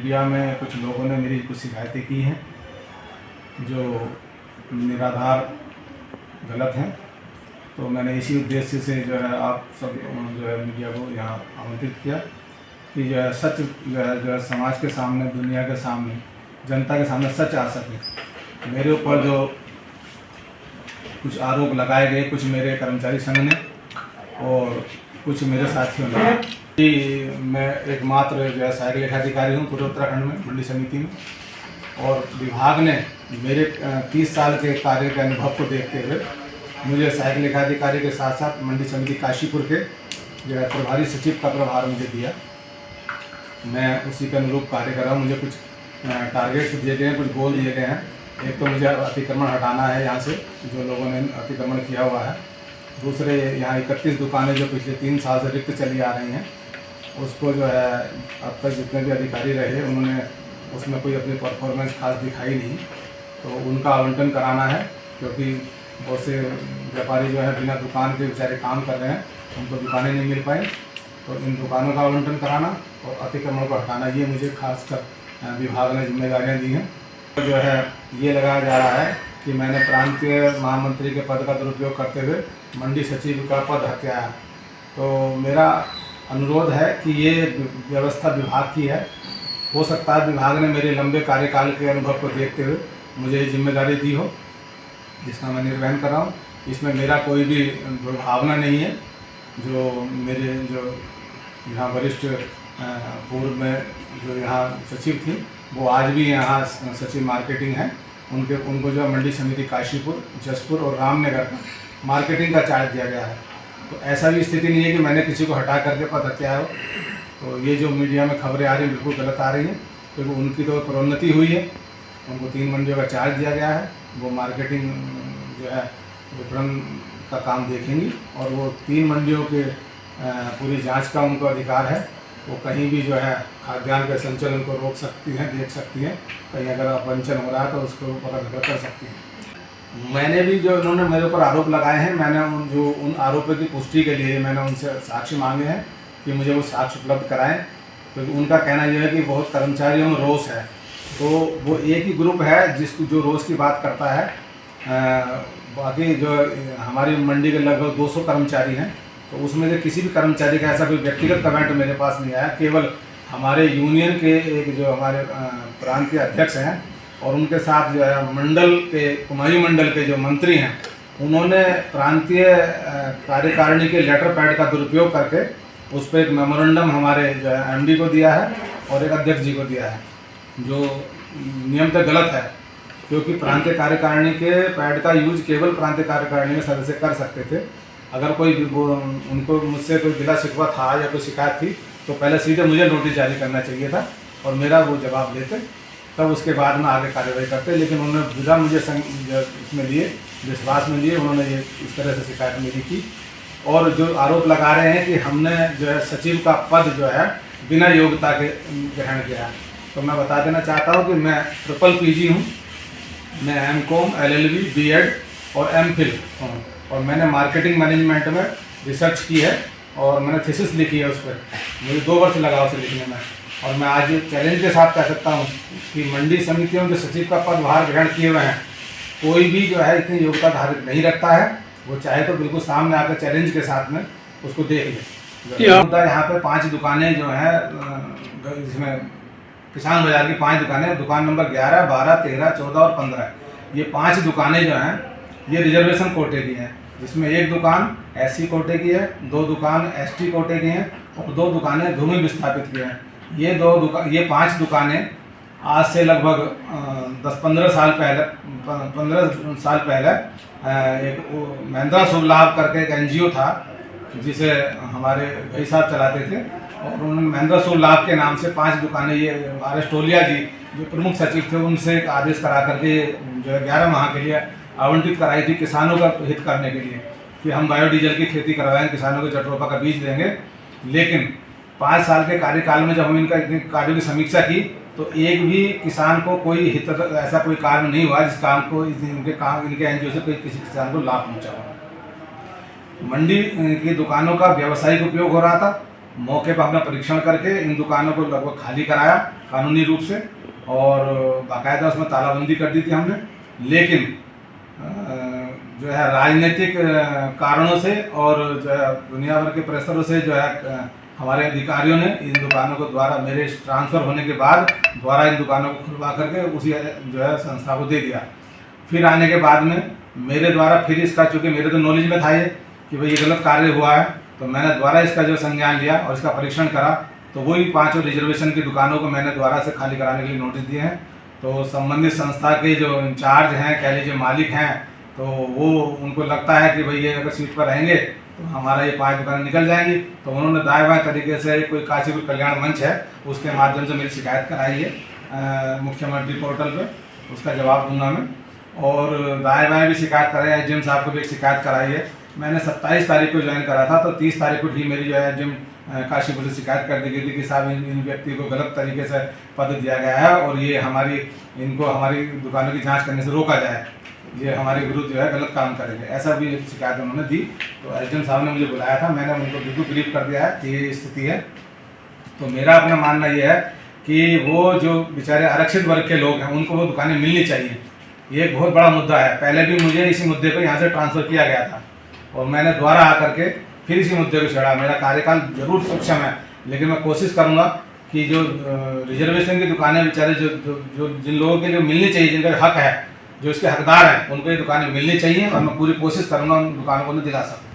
Media में कुछ लोगों ने मेरी कुछ शिकायतें की हैं जो निराधार गलत हैं। तो मैंने इसी उद्देश्य से जो है आप सब जो है मीडिया को यहाँ आमंत्रित किया कि जो है सच जो है समाज के सामने, दुनिया के सामने, जनता के सामने सच आ सके। मेरे ऊपर जो कुछ आरोप लगाए गए, कुछ मेरे कर्मचारी संघ ने और कुछ मेरे साथियों ने, कि मैं एकमात्र जो है सहायक लेखाधिकारी हूँ पूरे उत्तराखंड में मंडी समिति में, और विभाग ने मेरे 30 साल के कार्य के अनुभव को देखते हुए मुझे सहायक लेखाधिकारी के साथ साथ मंडी समिति काशीपुर के जो है प्रभारी सचिव का प्रभार मुझे दिया। मैं उसी के अनुरूप कार्य कर रहा हूँ। मुझे कुछ टारगेट्स दिए गए हैं, कुछ गोल दिए गए हैं। एक तो मुझे अतिक्रमण हटाना है यहाँ से, जो लोगों ने अतिक्रमण किया हुआ है। दूसरे, यहाँ 31 दुकानें जो पिछले 3 साल से रिक्त चली आ रही हैं, उसको जो है अब तक जितने भी अधिकारी रहे उन्होंने उसमें कोई अपनी परफॉर्मेंस खास दिखाई नहीं, तो उनका आवंटन कराना है। क्योंकि बहुत से व्यापारी जो है बिना दुकान के बेचारे काम कर रहे हैं, उनको दुकानें नहीं मिल पाई, तो इन दुकानों का आवंटन कराना और अतिक्रमण को हटाना, ये मुझे खासकर विभाग ने जिम्मेदारियाँ दी हैं। तो जो है ये लगाया जा रहा है कि मैंने प्रांतीय महामंत्री के पद का दुरुपयोग करते हुए मंडी सचिव का पद हत्या है। तो मेरा अनुरोध है कि ये व्यवस्था विभाग की है। हो सकता है विभाग ने मेरे लंबे कार्यकाल के अनुभव को देखते हुए मुझे जिम्मेदारी दी हो, जिसका मैं निर्वहन कर रहा हूँ। इसमें मेरा कोई भी दुर्भावना नहीं है। जो मेरे जो यहाँ वरिष्ठ पूर्व में जो यहाँ सचिव थी, वो आज भी यहाँ सचिव मार्केटिंग है। उनको जो मंडी समिति काशीपुर, जसपुर और रामनगर का मार्केटिंग का चार्ज दिया गया है। तो ऐसा भी स्थिति नहीं है कि मैंने किसी को हटा करके पद हत्या हो। तो ये जो मीडिया में खबरें आ रही हैं बिल्कुल गलत आ रही हैं, क्योंकि उनकी तो प्रोन्नति हुई है, उनको 3 मंडियों का चार्ज दिया गया है। वो मार्केटिंग जो है विपणन का काम देखेंगी और वो 3 मंडियों के पूरी जांच का उनको अधिकार है। वो कहीं भी जो है खाद्यान्न के संचलन को रोक सकती हैं, देख सकती हैं। कहीं अगर वंचन हो रहा है तो उसको पकड़ कर सकती हैं। मैंने भी जो उन्होंने मेरे ऊपर आरोप लगाए हैं, मैंने उन आरोपों की पुष्टि के लिए मैंने उनसे साक्ष्य मांगे हैं कि मुझे वो साक्ष्य उपलब्ध कराएं। क्योंकि उनका कहना यह है कि बहुत कर्मचारियों में रोष है। तो वो एक ही ग्रुप है जिसको जो रोष की बात करता है। बाकी जो हमारी मंडी के लगभग 200 कर्मचारी हैं, तो उसमें से किसी भी कर्मचारी का ऐसा कोई व्यक्तिगत कमेंट मेरे पास नहीं आया। केवल हमारे यूनियन के एक जो हमारे प्रांतीय अध्यक्ष हैं और उनके साथ जो है मंडल के, कुमायूं मंडल के जो मंत्री हैं, उन्होंने प्रांतीय कार्यकारिणी के लेटर पैड का दुरुपयोग करके उस पर एक मेमोरेंडम हमारे जो है एमडी को दिया है और एक अध्यक्ष जी को दिया है, जो नियमतः गलत है। क्योंकि प्रांतीय कार्यकारिणी के पैड का यूज केवल प्रांतीय कार्यकारिणी में सदस्य कर सकते थे। अगर कोई उनको मुझसे कोई गिला शिकवा था या कोई शिकायत थी तो पहले सीधे मुझे नोटिस जारी करना चाहिए था और मेरा वो जवाब देते, तब उसके बाद में आगे कार्रवाई करते। लेकिन उन्होंने बिना मुझे इसमें लिए, विश्वास में लिए, उन्होंने ये इस तरह से शिकायत मेरी की। और जो आरोप लगा रहे हैं कि हमने जो है सचिव का पद जो है बिना योग्यता के ग्रहण किया है, तो मैं बता देना चाहता हूँ कि मैं ट्रिपल पीजी हूँ। मैं एमकॉम, एलएलबी, बीएड और एमफिल हूँ, और मैंने मार्केटिंग मैनेजमेंट में रिसर्च की है और मैंने थीसिस लिखी है उस पर। मुझे 2 वर्ष लगा उसे लिखने में। और मैं आज चैलेंज के साथ कह सकता हूँ कि मंडी समितियों के सचिव का पदभार ग्रहण किए हुए हैं, कोई भी जो है इतनी योग्यता धारित नहीं रखता है। वो चाहे तो बिल्कुल सामने आकर चैलेंज के साथ में उसको देख ले। यहाँ पे 5 दुकानें जो हैं, जिसमें किसान बाजार की 5 दुकानें, दुकान नंबर 11, 12, 13, 14 और 15, ये 5 दुकानें जो हैं ये रिजर्वेशन कोटे की हैं, जिसमें 1 दुकान एससी कोटे की है, 2 दुकान एसटी कोटे की हैं और 2 दुकानें भूमि विस्थापित की हैं। ये 5 दुकानें आज से लगभग 10-15 साल पहले 15 साल पहले एक महिंद्रा शुभ लाभ करके एक एनजीओ था, जिसे हमारे भाई साहब चलाते थे, और उन्होंने महिंद्रा शुभ लाभ के नाम से 5 दुकानें, ये आर.एस. टोलिया जी जो प्रमुख सचिव थे, उनसे एक आदेश करा करके जो है 11 माह के लिए आवंटित कराई थी किसानों का हित करने के लिए, कि हम बायोडीजल की खेती करवाएं, किसानों को जट्रोफा का बीज देंगे। लेकिन 5 साल के कार्यकाल में जब हम इनका कार्यों की समीक्षा की तो एक भी किसान को कोई हित, ऐसा कोई कार्य नहीं हुआ जिस काम को इनके एनजीओ से कोई किसी किसान को लाभ पहुँचा हो। मंडी की दुकानों का व्यावसायिक उपयोग हो रहा था मौके पर हमने परीक्षण करके इन दुकानों को लगभग खाली कराया कानूनी रूप से, और बाकायदा उसमें तालाबंदी कर दी थी हमने। लेकिन जो है राजनीतिक कारणों से और जो है दुनिया भर के प्रेशरों से जो है हमारे अधिकारियों ने इन दुकानों को द्वारा मेरे ट्रांसफ़र होने के बाद द्वारा इन दुकानों को खुलवा करके उसी जो है संस्था को दे दिया। फिर आने के बाद में मेरे द्वारा फिर इसका, चूँकि मेरे तो नॉलेज में था ये कि भाई ये गलत कार्य हुआ है, तो मैंने द्वारा इसका जो संज्ञान लिया और इसका परीक्षण करा, तो वही 5 रिजर्वेशन की दुकानों को मैंने द्वारा से खाली कराने के लिए नोटिस दिए हैं। तो संबंधित संस्था के जो इंचार्ज हैं, कह लीजिए मालिक हैं, तो वो उनको लगता है कि भाई ये अगर सीट पर रहेंगे तो हमारा ये 5 दुकानें निकल जाएंगी, तो उन्होंने दाएं बाएं तरीके से कोई काशीपुर कल्याण मंच है उसके माध्यम से मेरी शिकायत कराई है मुख्यमंत्री पोर्टल पे, उसका जवाब दूंगा मैं। और दाएं बाएं भी शिकायत कराई है, जिम साहब को भी एक शिकायत कराई है। मैंने 27 तारीख को ज्वाइन करा था, तो 30 तारीख को ही मेरी जो है जिम काशीपुर से शिकायत कर दी गई थी कि साहब इन व्यक्ति को गलत तरीके से पद दिया गया है और ये इनको हमारी दुकानों की जांच करने से रोका जाए, ये हमारे विरुद्ध जो है गलत काम करेंगे, ऐसा भी शिकायत उन्होंने दी। तो एसडीएम साहब ने मुझे बुलाया था, मैंने उनको बिल्कुल ब्रीफ कर दिया है कि ये स्थिति है। तो मेरा अपना मानना ये है कि वो जो बेचारे आरक्षित वर्ग के लोग हैं उनको वो दुकानें मिलनी चाहिए। ये एक बहुत बड़ा मुद्दा है। पहले भी मुझे इसी मुद्दे पर यहाँ से ट्रांसफ़र किया गया था और मैंने दोबारा आकर के फिर इसी मुद्दे को छेड़ा। मेरा कार्यकाल जरूर सक्षम है, लेकिन मैं कोशिश करूँगा कि जो रिजर्वेशन की दुकानें बेचारे जो जिन लोगों के लिए मिलनी चाहिए, जिनका हक है, जो इसके हकदार हैं, उनको ये दुकानें मिलनी चाहिए और मैं पूरी कोशिश करूँगा उन दुकानों को दिला सकूँ।